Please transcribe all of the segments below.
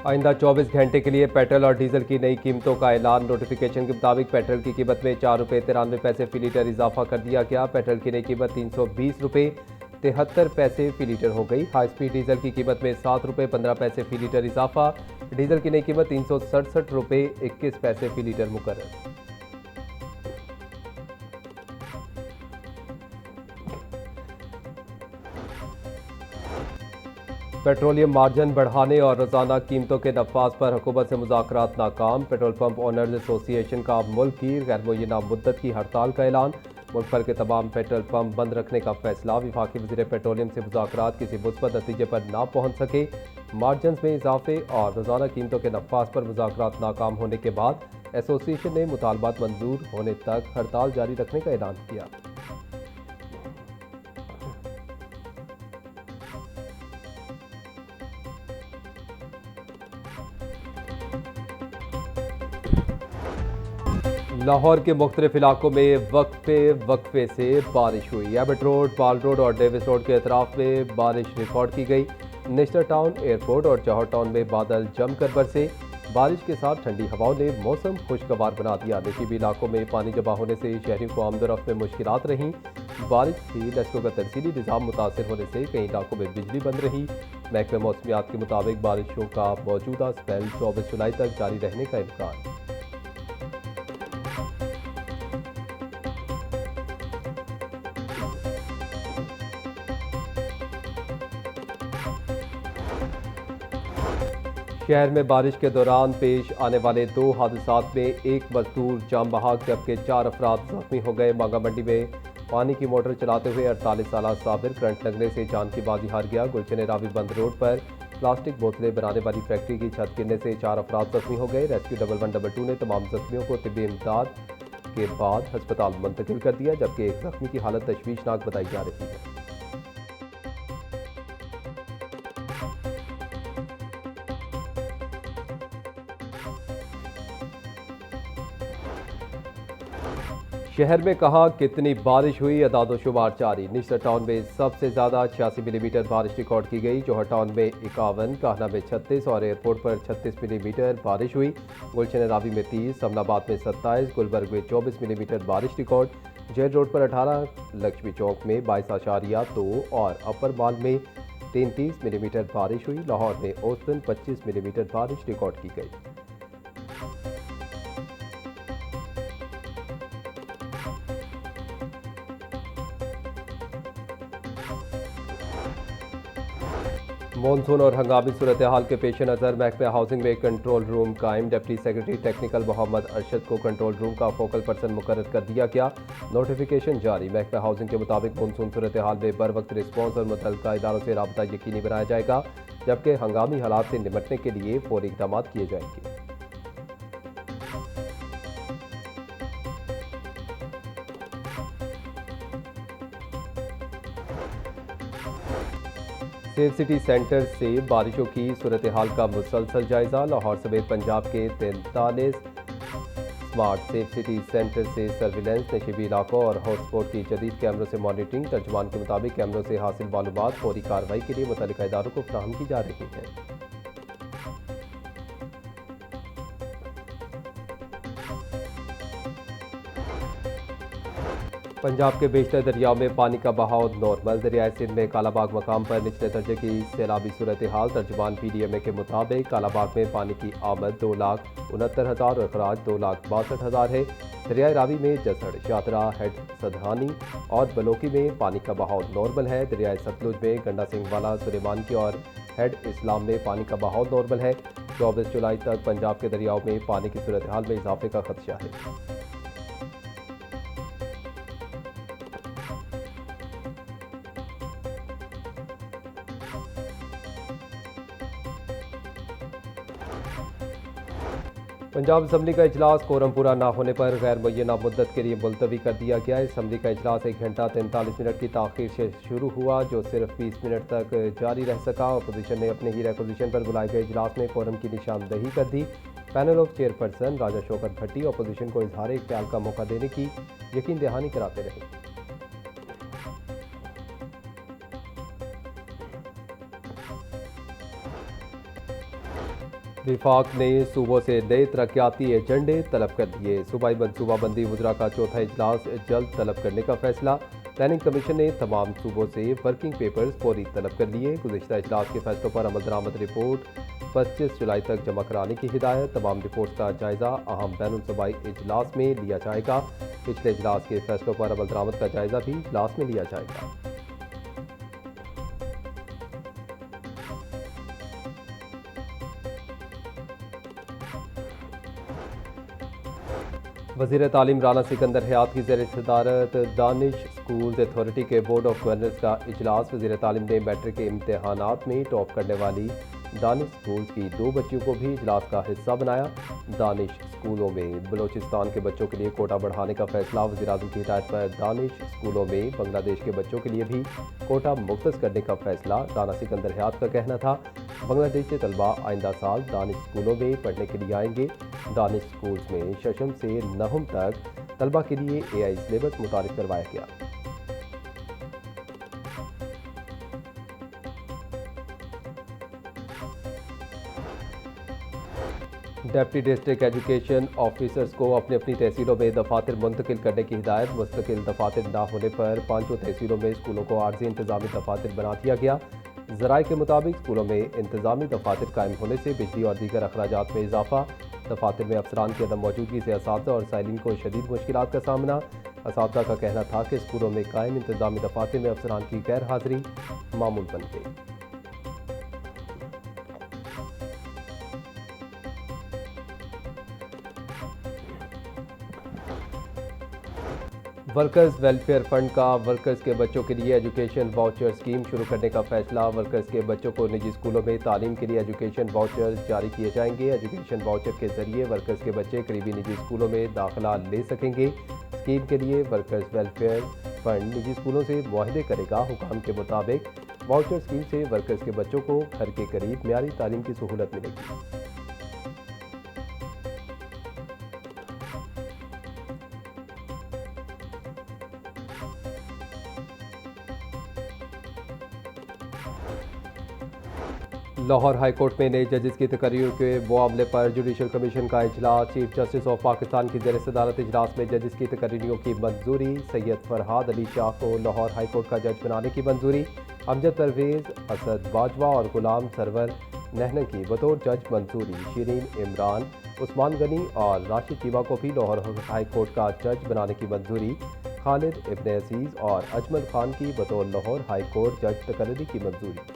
आइंदा 24 घंटे के लिए पेट्रोल और डीजल की नई कीमतों का ऐलान। नोटिफिकेशन के मुताबिक पेट्रोल की कीमत में ₹4.93 फी लीटर इजाफा कर दिया गया। पेट्रोल की नई कीमत ₹320.73 फी लीटर हो गई। हाई स्पीड डीजल की कीमत में ₹7.15 फी लीटर इजाफा। डीजल की नई कीमत ₹367.21 फी लीटर मुकर्रर। पेट्रोलियम मार्जिन बढ़ाने और रोजाना कीमतों के नफाज पर हुकूमत से मुज़ाकरात नाकाम। पेट्रोल पंप ओनर्स एसोसिएशन का मुल्क की गैर मुय्यना मुद्दत की हड़ताल का ऐलान। मुल्क भर के तमाम पेट्रोल पंप बंद रखने का फैसला। वफाकी वज़ीर पेट्रोलियम से मुज़ाकरात किसी मुस्बत नतीजे पर ना पहुंच सके। मार्जिन में इजाफे और रोजाना कीमतों के नफाज पर मुज़ाकरात नाकाम होने के बाद एसोसिएशन ने मुतालबात मंजूर होने तक हड़ताल जारी रखने का ऐलान किया। लाहौर के मुख्तलिफ इलाकों में वक्फे से बारिश हुई। एबट रोड, पाल रोड और डेविस रोड के अतराफ में बारिश रिकॉर्ड की गई। नेशनल टाउन, एयरपोर्ट और जौहर टाउन में बादल जमकर बरसे। बारिश के साथ ठंडी हवाओं ने मौसम खुशगवार बना दिया। निचली इलाकों में पानी जमा होने से शहरियों को आमदोरफ्त में मुश्किलात रहीं। बारिश से लश्कों का तरसीली निज़ाम मुतासर होने से कई इलाकों में बिजली बंद रही। महकमे मौसमियात के मुताबिक बारिशों का मौजूदा स्पेल 24 जुलाई तक जारी रहने का इम्कान। शहर में बारिश के दौरान पेश आने वाले 2 हादसात में एक मजदूर जाम बहाक जबकि 4 अफराद जख्मी हो गए। मांगा मंडी में पानी की मोटर चलाते हुए 48 साल साबिर करंट लगने से जान की बाजी हार गया। गुलशन रावी बंद रोड पर प्लास्टिक बोतलें बनाने वाली फैक्ट्री की छत गिरने से 4 अफराद जख्मी हो गए। रेस्क्यू 1112 ने तमाम जख्मियों को तिब्बी इमदाद के बाद अस्पताल मुंतकिल कर दिया, जबकि एक जख्मी की हालत तशवीशनाक बताई जा रही है। शहर में कहा कितनी बारिश हुई, अदाद-ओ-शुमार जारी। निचला टाउन में सबसे ज्यादा 86 मिलीमीटर बारिश रिकॉर्ड की गई। जौहर टाउन में 51, काहना में 36 और एयरपोर्ट पर 36 मिलीमीटर बारिश हुई। गुलशन रावी में 30, समनाबाद में 27, गुलबर्ग में 24 मिलीमीटर बारिश रिकॉर्ड। जेल रोड पर 18, लक्ष्मी चौक में 22.2 और अपर माल में 33 मिलीमीटर बारिश हुई। लाहौर में औसतन 25 मिलीमीटर बारिश रिकॉर्ड की गई। मॉनसून और हंगामी सूरत हाल के पेश नज़र महकमा हाउसिंग में कंट्रोल रूम कायम। Deputy secretary technical Mohammad Arshad को कंट्रोल रूम का फोकल पर्सन मुकर्रर कर दिया गया। नोटिफिकेशन जारी। महकमा हाउसिंग के मुताबिक मॉनसून सूरत हाल में बर वक्त रिस्पॉन्स और मुतल्लिका इदारों से राबता यकीनी बनाया जाएगा, जबकि हंगामी हालात से निपटने के लिए फौरी इक़दाम किए जाएंगे। सेफ सिटी सेंटर से बारिशों की सूरत हाल का मुसलसल जायजा। लाहौर समेत पंजाब के 43 स्मार्ट सेफ सिटी सेंटर से सर्विलेंस, नशीबी इलाकों और हॉटस्पॉट की जदीद कैमरों से मॉनिटरिंग। तर्जुमान के मुताबिक कैमरों से हासिल मालूमात फौरी कार्रवाई के लिए मुतल्लिका इदारों को फराहम की जा रही है। पंजाब के बेशतर दरियाओं में पानी का बहाव नॉर्मल। दरियाए सिंध में कालाबाग मकाम पर निचले दर्जे की सैलाबी सूरत हाल। तर्जुमान PDMA के मुताबिक कालाबाग में पानी की आमद 2,69,000 और अखराज 2,62,000 है। दरियाए रावी में जसड़, शातरा, हेड सदहानी और बलोकी में पानी का बहाव नॉर्मल है। दरियाए सतलुज में गंडा सिंह वाला, सुलेमान की और हेड इस्लाम में पानी का बहाव नॉर्मल है। 24 जुलाई तक पंजाब के दरियाओं में पानी की सूरत हाल में इजाफे का खदशा है। पंजाब असम्बली का इजलास कोरम पूरा न होने पर गैर मुय्यना मुद्दत के लिए मुलतवी कर दिया गया। असम्बली का इजलास 1 घंटा 43 मिनट की ताख़ीर से शुरू हुआ, जो सिर्फ 20 मिनट तक जारी रह सका। अपोजिशन ने अपने ही रेकोजिशन पर बुलाए गए इजलास में कोरम की निशानदही कर दी। Panel of chairperson Raja Shaukat Bhatti opposition को इजहार ख्याल का मौका देने की यकीन दहानी कराते रहे। विफाक ने सूबों से नए तरक्याती एजेंडे तलब कर लिए। सूबाई मनसूबाबंदी वज़रा का चौथा इजलास जल्द तलब करने का फैसला। प्लानिंग कमीशन ने तमाम सूबों से वर्किंग पेपर्स फौरी तलब कर लिए। गुज़िश्ता इजलास के फैसलों पर अमल दरामद रिपोर्ट 25 जुलाई तक जमा कराने की हिदायत। तमाम रिपोर्ट का जायजा अहम बैनुल सूबाई इजलास में लिया जाएगा। पिछले इजलास के फैसलों पर अमल दरामद का जायजा भी इजलास में लिया जाएगा। वज़ीर तालीम राना सिकंदर हयात की ज़ेर सदारत दानिश स्कूल्स अथॉरिटी के बोर्ड ऑफ गवर्नर्स का इजलास। वज़ीर तालीम ने मैट्रिक के इम्तहानात में टॉप करने वाली दानिश स्कूल्स की 2 बच्चियों को भी इजलास का हिस्सा बनाया। दानिश स्कूलों में बलोचिस्तान के बच्चों के लिए कोटा बढ़ाने का फैसला। वज़ीर-ए-आज़म की हिदायत पर दानिश स्कूलों में बांग्लादेश के बच्चों के लिए भी कोटा मुख्तस करने का फैसला। राना सिकंदर हयात का कहना था, बांग्लादेश से तलबा आइंदा साल दानिश स्कूलों में पढ़ने के लिए आएंगे। दानिश स्कूल्स में शशम से नहम तक तलबा के लिए AI सिलेबस मुतारिफ करवाया गया। डिप्टी डिस्ट्रिक्ट एजुकेशन ऑफिसर्स को अपनी अपनी तहसीलों में दफातर मुंतकिल करने की हिदायत। मुस्तकिल दफातर न होने पर 5 तहसीलों में स्कूलों को आर्जी इंतजामी दफातर बना दिया गया। ज़राए के मुताबिक स्कूलों में इंतजामी दफातर कायम होने से बिजली और दीगर अखराजात में इजाफा। दफातर में अफसरान की अदम मौजूदगी से असातिज़ा और साइलिन को शदीद मुश्किलात का सामना। असातिज़ा का कहना था कि स्कूलों में कायम इंतजामी दफातर में अफसरान की गैर हाजिरी मामूल बन गई। वर्कर्स वेलफेयर फंड का वर्कर्स के बच्चों के लिए एजुकेशन वाउचर स्कीम शुरू करने का फैसला। वर्कर्स के बच्चों को निजी स्कूलों में तालीम के लिए एजुकेशन वाउचर जारी किए जाएंगे। एजुकेशन वाउचर के जरिए वर्कर्स के बच्चे करीबी निजी स्कूलों में दाखिला ले सकेंगे। स्कीम के लिए वर्कर्स वेलफेयर फंड निजी स्कूलों से मुआहदे करेगा। हुकाम के मुताबिक वाउचर स्कीम से वर्कर्स के बच्चों को घर के करीब म्यारी तालीम की सहूलत मिलेगी। लाहौर हाई कोर्ट में नए जजेस की तकरीर के मामले पर जुडिशल कमीशन का इजलास। चीफ जस्टिस ऑफ पाकिस्तान की ज़ेर सदारत इजलास में जजेस की तकरीरों की मंजूरी। सैयद फरहाद अली शाह को लाहौर हाई कोर्ट का जज बनाने की मंजूरी। अमजद परवेज़, असद बाजवा और गुलाम सरवर नहन की बतौर जज मंजूरी। शिरीन इमरान, उस्मान गनी और राशिद चीमा को भी लाहौर हाई कोर्ट का जज बनाने की मंजूरी। खालिद इब्न अजीज़ और अजमल खान की बतौर लाहौर हाई कोर्ट जज तकर्री की मंजूरी।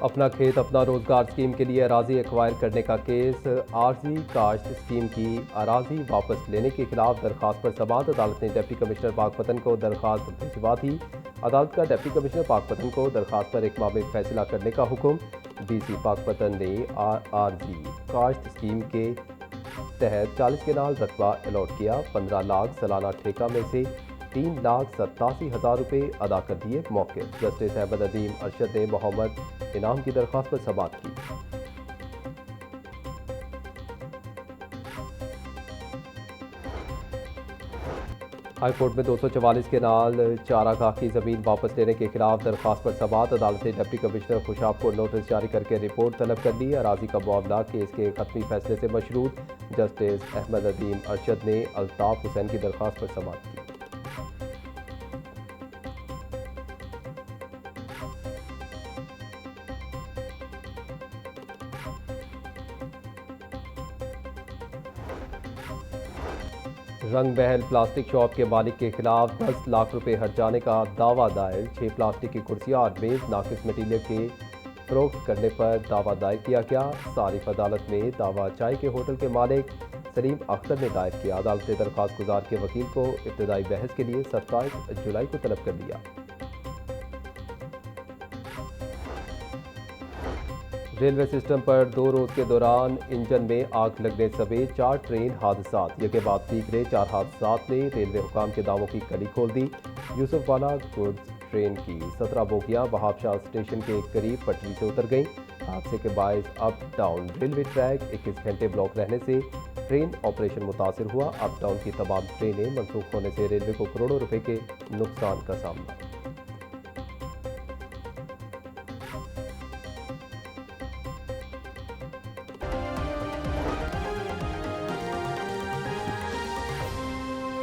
अपना खेत अपना रोजगार स्कीम के लिए अराजी एक्वायर करने का केस। आर्जी काश्त स्कीम की अराजी वापस लेने के खिलाफ दरखास्त पर समाअत। अदालत ने डिप्टी कमिश्नर पाकपतन को दरखास्त भिजवा दी। अदालत का डिप्टी कमिश्नर पाकपतन को दरखास्त पर 1 माह में फैसला करने का हुक्म। DC पाकपतन ने आरजी काश्त स्कीम के तहत 40 केनाल रकबा अलॉट किया। 15 लाख सालाना ठेका में से 3,87,000 रुपये अदा कर दिए। मौके जस्टिस अहमद अजीम अरशद ने मोहम्मद इनाम की दरख्वास्त पर समाअत की। हाई कोर्ट में 244 केनाल चारागाह की ज़मीन वापस लेने के खिलाफ दरख्वास्त पर समाअत। अदालत ने डिप्टी कमिश्नर खुशाब को नोटिस जारी करके रिपोर्ट तलब कर ली। अराजी का मामला केस के खत्मी फैसले से मशरूत। जस्टिस अहमद अजीम अरशद ने अल्ताफ हुसैन की दरख्वास्त पर समाअत की। रंग महल प्लास्टिक शॉप के मालिक के खिलाफ 10 लाख रुपए हर्ज जाने का दावा दायर। 6 प्लास्टिक की कुर्सियां और मेज नाकिस मटीरियल के फरोख्त करने पर दावा दायर किया गया। सारिफ अदालत में दावा चाय के होटल के मालिक सलीम अख्तर ने दायर किया। अदालत ने दरख्वास्त गुजार के वकील को इब्तदाई बहस के लिए 27 जुलाई को तलब कर लिया। रेलवे सिस्टम पर 2 रोज़ के दौरान इंजन में आग लगने समेत 4 ट्रेन हादसात। यके बाद तीसरे 4 हादसात ने रेलवे हुकाम के दावों की कली खोल दी। यूसुफवाला गुड्स ट्रेन की 17 बोगियां वहाबशाह स्टेशन के करीब पटरी से उतर गईं। हादसे के बायस अप डाउन रेलवे ट्रैक 21 घंटे ब्लॉक रहने से ट्रेन ऑपरेशन मुतासर हुआ। अप डाउन की तमाम ट्रेनें मनसूख होने से रेलवे को करोड़ों रुपए के नुकसान का सामना।